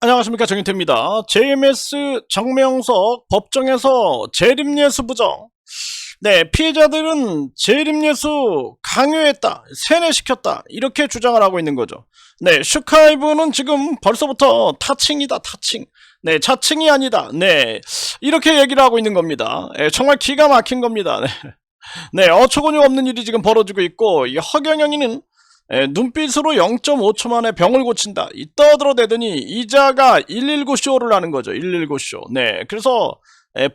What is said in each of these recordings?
안녕하십니까, 정윤태입니다. JMS 정명석 법정에서 재림예수 부정. 네, 피해자들은 재림예수 강요했다, 세뇌시켰다, 이렇게 주장을 하고 있는 거죠. 네, 슈카이브는 지금 벌써부터 타칭이다, 타칭. 네, 자칭이 아니다. 네, 이렇게 얘기를 하고 있는 겁니다. 네, 정말 기가 막힌 겁니다. 네, 네, 어처구니 없는 일이 지금 벌어지고 있고, 이 허경영이는 눈빛으로 0.5초 만에 병을 고친다, 이 떠들어대더니 이자가 119 쇼를 하는 거죠. 119 쇼. 네, 그래서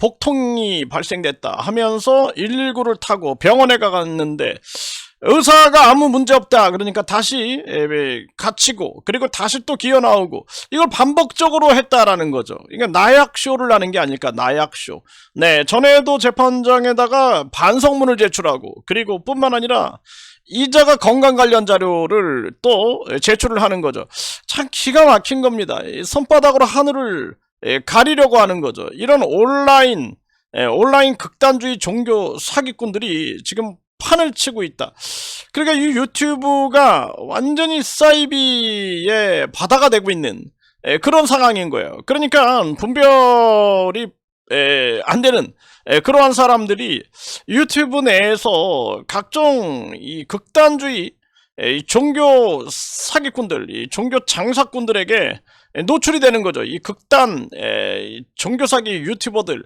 복통이 발생됐다 하면서 119를 타고 병원에 갔는데 의사가 아무 문제 없다 그러니까 다시 갇히고, 그리고 다시 또 기어 나오고, 이걸 반복적으로 했다라는 거죠. 그러니까 나약 쇼를 하는 게 아닐까, 나약 쇼. 네, 전에도 재판장에다가 반성문을 제출하고, 그리고 뿐만 아니라 이자가 건강 관련 자료를 또 제출을 하는 거죠. 참 기가 막힌 겁니다. 손바닥으로 하늘을 가리려고 하는 거죠. 이런 온라인 극단주의 종교 사기꾼들이 지금 판을 치고 있다. 그러니까 이 유튜브가 완전히 사이비의 바다가 되고 있는 그런 상황인 거예요. 그러니까 분별이 안 되는 그러한 사람들이 유튜브 내에서 각종 이 극단주의 이 종교 사기꾼들, 이 종교 장사꾼들에게 노출이 되는 거죠. 이 극단 종교 사기 유튜버들,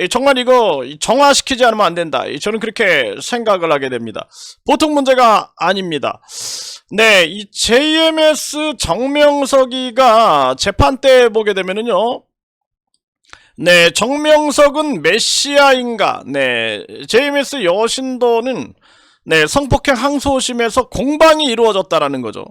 정말 이거 정화시키지 않으면 안 된다, 저는 그렇게 생각을 하게 됩니다. 보통 문제가 아닙니다. 네, 이 JMS 정명석이가 재판 때 보게 되면은요, 네, 정명석은 메시아인가? 네, JMS 여신도는 네, 성폭행 항소심에서 공방이 이루어졌다라는 거죠.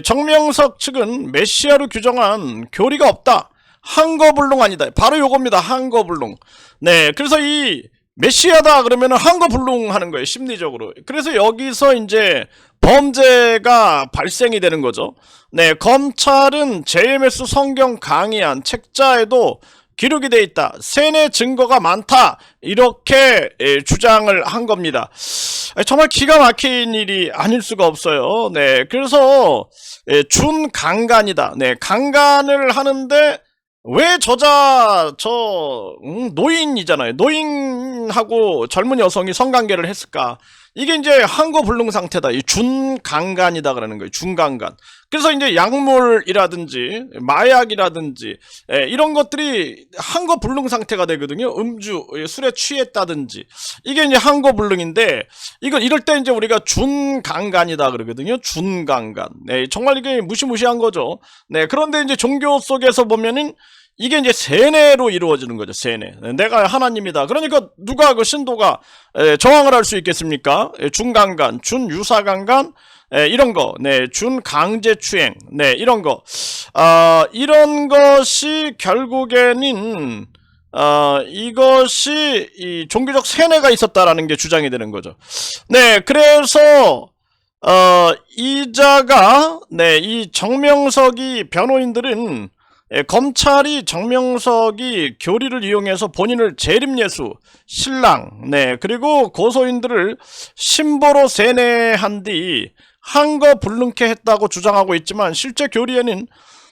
정명석 측은 메시아로 규정한 교리가 없다, 한거불능 아니다, 바로 요겁니다. 한거불능. 네, 그래서 이 메시아다 그러면은 한거불능 하는 거예요, 심리적으로. 그래서 여기서 이제 범죄가 발생이 되는 거죠. 네, 검찰은 JMS 성경 강의한 책자에도 기록이 돼 있다, 세뇌 증거가 많다, 이렇게 주장을 한 겁니다. 정말 기가 막힌 일이 아닐 수가 없어요. 네, 그래서 준강간이다. 네, 강간을 하는데 왜 노인이잖아요. 노인하고 젊은 여성이 성관계를 했을까? 이게 이제 한거불능 상태다. 이 준강간이다 그러는 거예요. 준강간. 그래서 이제 약물이라든지 마약이라든지 이런 것들이 한거불능 상태가 되거든요. 음주, 술에 취했다든지, 이게 이제 한거불능인데, 이럴 때 이제 우리가 준강간이다 그러거든요. 준강간. 네, 정말 이게 무시무시한 거죠. 네, 그런데 이제 종교 속에서 보면은 이게 이제 세뇌로 이루어지는 거죠. 세뇌. 내가 하나님이다 그러니까 누가, 그 신도가 저항을 할 수 있겠습니까? 준강간, 준유사강간, 이런 거, 네, 준강제추행, 네, 이런 거, 이런 것이 결국에는 이것이 이 종교적 세뇌가 있었다라는 게 주장이 되는 거죠. 네, 그래서 이자가, 네, 이 정명석이 변호인들은 검찰이 정명석이 교리를 이용해서 본인을 재림예수, 신랑, 네, 그리고 고소인들을 신보로 세뇌한 뒤 한거불능케 했다고 주장하고 있지만, 실제 교리에는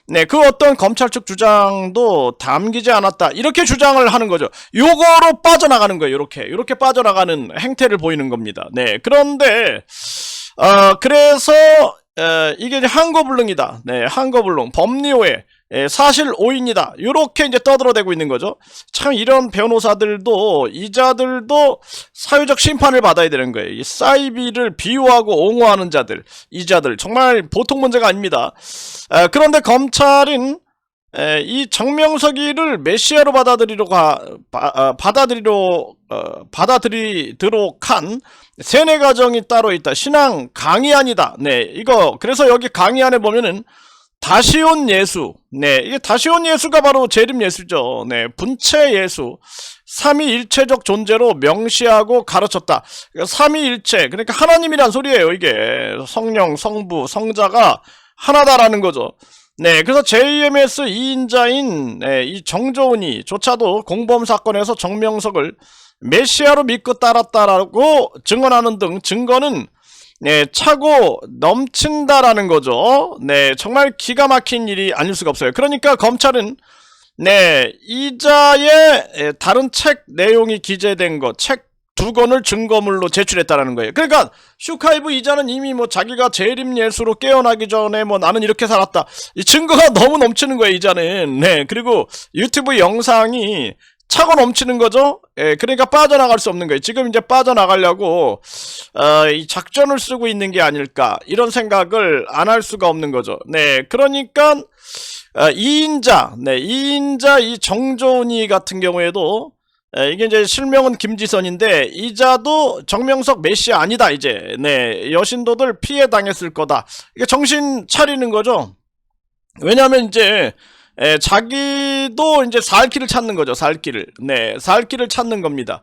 네, 그 어떤 검찰 측 주장도 담기지 않았다, 이렇게 주장을 하는 거죠. 요거로 빠져나가는 거예요. 요렇게 빠져나가는 행태를 보이는 겁니다. 네, 그런데 그래서 이게 이제 한거불능이다. 네, 한거불능, 법리오해, 사실 오인이다, 요렇게 이제 떠들어대고 있는 거죠. 참 이런 변호사들도, 이자들도 사회적 심판을 받아야 되는 거예요. 이 사이비를 비호하고 옹호하는 자들, 이자들, 정말 보통 문제가 아닙니다. 그런데 검찰은 이 정명석이를 메시아로 받아들이도록 한 세뇌 과정이 따로 있다. 신앙 강의안이다. 네, 이거 그래서 여기 강의안에 보면은 다시온 예수, 네, 이게 다시온 예수가 바로 재림 예수죠. 네, 분체 예수, 삼위일체적 존재로 명시하고 가르쳤다. 삼위일체, 그러니까 하나님이란 소리예요. 이게 성령, 성부, 성자가 하나다라는 거죠. 네, 그래서 JMS 2인자인 이 정조은이 조차도 공범 사건에서 정명석을 메시아로 믿고 따랐다라고 증언하는 등 증거는 네, 차고 넘친다라는 거죠. 네, 정말 기가 막힌 일이 아닐 수가 없어요. 그러니까 검찰은 네, 이자의 다른 책 내용이 기재된 거, 책 2권을 증거물로 제출했다라는 거예요. 그러니까 슈카이브 이자는 이미 뭐 자기가 재림예수로 깨어나기 전에 뭐 나는 이렇게 살았다. 이 증거가 너무 넘치는 거예요, 이자는. 네, 그리고 유튜브 영상이 차고 넘치는 거죠. 예, 그러니까 빠져나갈 수 없는 거예요. 지금 이제 빠져나가려고 이 작전을 쓰고 있는 게 아닐까 이런 생각을 안 할 수가 없는 거죠. 네, 그러니까 이인자, 네, 이인자 이 정조은이 같은 경우에도 이게 이제 실명은 김지선인데 이자도 정명석 메시 아니다 이제. 네, 여신도들 피해 당했을 거다. 이게 정신 차리는 거죠. 왜냐하면 이제 자기도 이제 살 길을 찾는 거죠. 살 길을. 네, 살 길을 찾는 겁니다.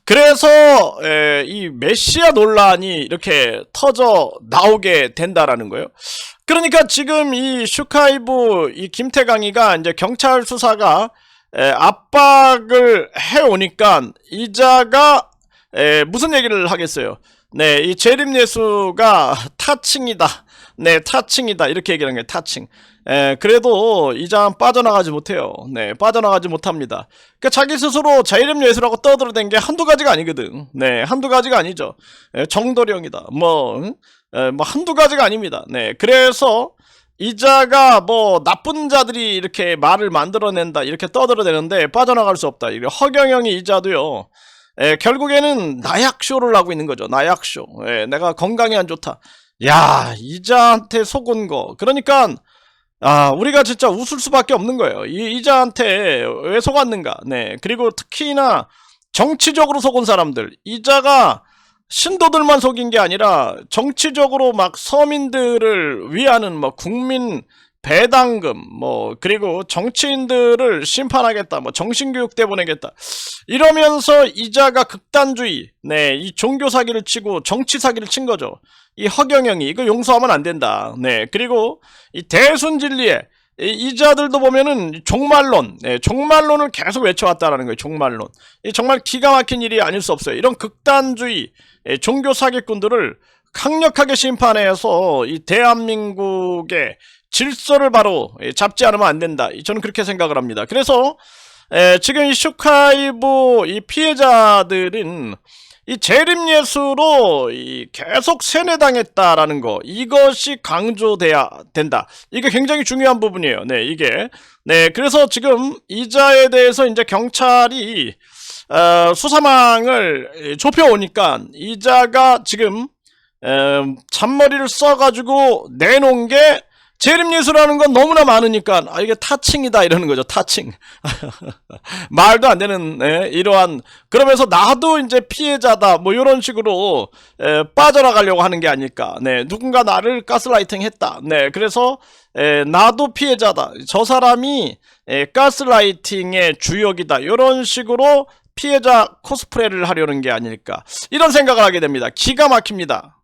그래서 이 메시아 논란이 이렇게 터져 나오게 된다라는 거예요. 그러니까 지금 이 슈카이브 이 김태강이가 이제 경찰 수사가 압박을 해오니까 이자가 무슨 얘기를 하겠어요. 네, 이 재림예수가 타칭이다. 네, 타칭이다. 이렇게 얘기하는 거예요. 타칭. 그래도 이자는 빠져나가지 못해요. 네, 빠져나가지 못합니다. 그러니까 자기 스스로 재림예수라고 떠들어댄 게 한두 가지가 아니거든. 네, 한두 가지가 아니죠. 정도령이다. 뭐 한두 가지가 아닙니다. 네, 그래서 이자가 뭐 나쁜 자들이 이렇게 말을 만들어낸다 이렇게 떠들어대는데 빠져나갈 수 없다. 허경영이 이자도요. 결국에는 나약쇼를 하고 있는 거죠. 나약쇼. 내가 건강이 안 좋다. 야, 이자한테 속은 거. 그러니까 우리가 진짜 웃을 수밖에 없는 거예요. 이자한테 왜 속았는가. 네, 그리고 특히나 정치적으로 속은 사람들. 이자가 신도들만 속인 게 아니라 정치적으로 막 서민들을 위하는 뭐 국민 배당금 뭐 그리고 정치인들을 심판하겠다 뭐 정신교육대 보내겠다 이러면서 이자가 극단주의 네, 이 종교 사기를 치고 정치 사기를 친 거죠. 이 허경영이 이거 용서하면 안 된다. 네, 그리고 이 대순진리에 이자들도 보면은 종말론, 네, 종말론을 계속 외쳐왔다라는 거예요. 종말론. 이 정말 기가 막힌 일이 아닐 수 없어요. 이런 극단주의 종교 사기꾼들을 강력하게 심판해서 이 대한민국의 질서를 바로 잡지 않으면 안 된다. 저는 그렇게 생각을 합니다. 그래서 지금 이 슈카이브 이 피해자들은 이 재림예수로 계속 세뇌당했다라는 거 이것이 강조돼야 된다. 이게 굉장히 중요한 부분이에요. 네, 이게 네, 그래서 지금 이자에 대해서 이제 경찰이 수사망을 좁혀오니까 이자가 지금 잔머리를 써가지고 내놓은 게 재림예수라는 건 너무나 많으니까 이게 타칭이다 이러는 거죠. 타칭. 말도 안 되는 이러한 그러면서 나도 이제 피해자다 뭐 이런 식으로 빠져나가려고 하는 게 아닐까. 네, 누군가 나를 가스라이팅 했다. 네, 그래서 나도 피해자다. 저 사람이 가스라이팅의 주역이다. 이런 식으로 피해자 코스프레를 하려는 게 아닐까. 이런 생각을 하게 됩니다. 기가 막힙니다.